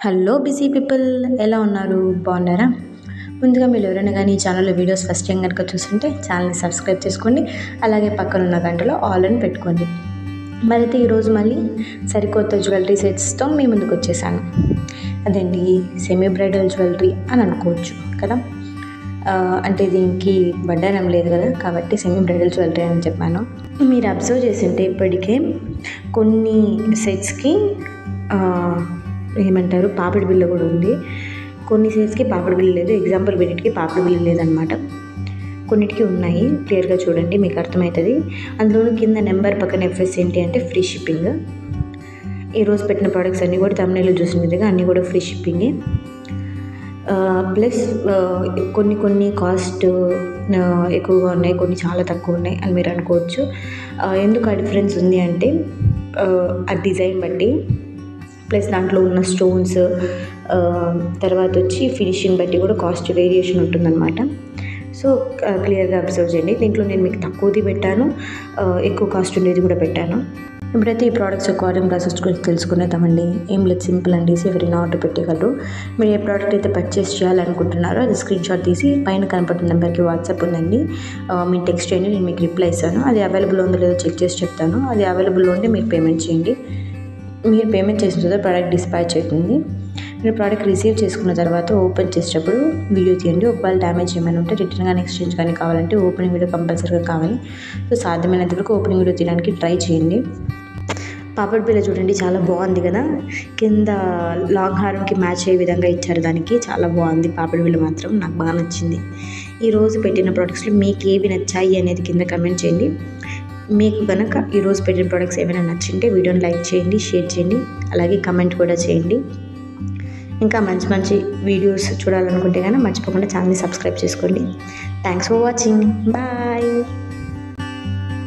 Hello busy people, ఎలా ఉన్నారు? బాగున్నారా? ముందుగా మీరు ఎవరైనా కానీ ఈ ఛానల్లో వీడియోస్ ఫస్ట్ టైం కనుక చూస్తుంటే ఛానల్ని సబ్స్క్రైబ్ చేసుకోండి. అలాగే పక్కన ఉన్న గంటలో ఆల్ అని పెట్టుకోండి. మరైతే ఈరోజు మళ్ళీ సరికొత్త జ్యువెలరీ సెట్స్తో మీ ముందుకు వచ్చేసాను. అదండి సెమీ బ్రైడల్ జ్యువెలరీ అని అనుకోవచ్చు కదా. అంటే దీనికి వడ్డానం లేదు కదా, కాబట్టి సెమీ బ్రైడల్ జ్యువెలరీ అని చెప్పాను. మీరు అబ్జర్వ్ చేసింటే ఇప్పటికే కొన్ని సెట్స్కి ఏమంటారు పాపిడి బిళ్ళ కూడా ఉంది. కొన్ని సెట్స్కి పాపిడి బిళ్ళ లేదు. ఎగ్జాంపుల్ వీటికి పాపిడి బిళ్ళ లేదనమాట. కొన్నిటికి ఉన్నాయి. క్లియర్గా చూడండి, మీకు అర్థమవుతుంది. అందులోనూ కింద నెంబర్ పక్కన ఎఫ్ఎస్ ఏంటి అంటే ఫ్రీ షిప్పింగ్. ఈరోజు పెట్టిన ప్రోడక్ట్స్ అన్నీ కూడా తమిళలో చూసిన విధంగా అన్నీ కూడా ఫ్రీ షిప్పింగే. ప్లస్ కొన్ని కాస్ట్ ఎక్కువగా ఉన్నాయి, కొన్ని చాలా తక్కువ ఉన్నాయి అని మీరు అనుకోవచ్చు. ఎందుకు ఆ డిఫరెన్స్ ఉంది అంటే ఆ డిజైన్ బట్టి, ప్లస్ దాంట్లో ఉన్న స్టోన్స్, తర్వాత వచ్చి ఫినిషింగ్ బట్టి కూడా కాస్ట్ వేరియేషన్ ఉంటుందన్నమాట. సో క్లియర్గా అబ్జర్వ్ చేయండి. దీంట్లో నేను మీకు తక్కువది పెట్టాను, ఎక్కువ కాస్ట్ ఉండేది కూడా పెట్టాను. ఇప్పుడైతే ఈ ప్రోడక్ట్స్ యొక్క ఆర్డర్ ప్రాసెస్ గురించి తెలుసుకునేద్దామండి. ఏం లేదు, సింపుల్ అండి. ఎవరైనా ఆర్డర్ పెట్టగలరు. మీరు ఏ ప్రోడక్ట్ అయితే పర్చేస్ చేయాలనుకుంటున్నారో అది స్క్రీన్ షాట్ తీసి పైన కనపడుతున్న నెంబర్కి వాట్సాప్ ఉందండి, మీరు టెక్స్ట్ చేయండి, నేను మీకు రిప్లై ఇస్తాను. అది అవైలబుల్ ఉందో లేదో చెక్ చేసి చెప్తాను. అది అవైలబుల్ ఉంటే మీరు పేమెంట్ చేయండి. మీరు పేమెంట్ చేసిన తర్వాత ప్రోడక్ట్ డిస్పాచ్ అవుతుంది. మీరు ప్రోడక్ట్ రిసీవ్ చేసుకున్న తర్వాత ఓపెన్ చేసేటప్పుడు వీడియో తీయండి. ఒకవేళ డ్యామేజ్ ఏమైనా ఉంటే రిటర్న్ కానీ ఎక్స్చేంజ్ కానీ కావాలంటే ఓపెనింగ్ వీడియో కంపల్సరీగా కావాలి. సో సాధ్యమైనంత వరకు ఓపెనింగ్ వీడియో తీయడానికి ట్రై చేయండి. పాపడ్ బిళ్ళ చూడండి, చాలా బాగుంది కదా. కింద లాంగ్ హారంకి మ్యాచ్ అయ్యే విధంగా ఇచ్చారు. దానికి చాలా బాగుంది. పాపడ్ బిళ్ళ మాత్రం నాకు బాగా నచ్చింది. ఈరోజు పెట్టిన ప్రోడక్ట్స్లో మీకు ఏవి నచ్చాయి అనేది కింద కమెంట్ చేయండి. మీకు కనుక ఈరోజు పెట్టిన ప్రోడక్ట్స్ ఏమైనా నచ్చింటే వీడియోని లైక్ చేయండి, షేర్ చేయండి, అలాగే కమెంట్ కూడా చేయండి. ఇంకా మంచి మంచి వీడియోస్ చూడాలనుకుంటే కనుక మర్చిపోకుండా ఛానల్ని సబ్స్క్రైబ్ చేసుకోండి. Thanks for watching. బాయ్.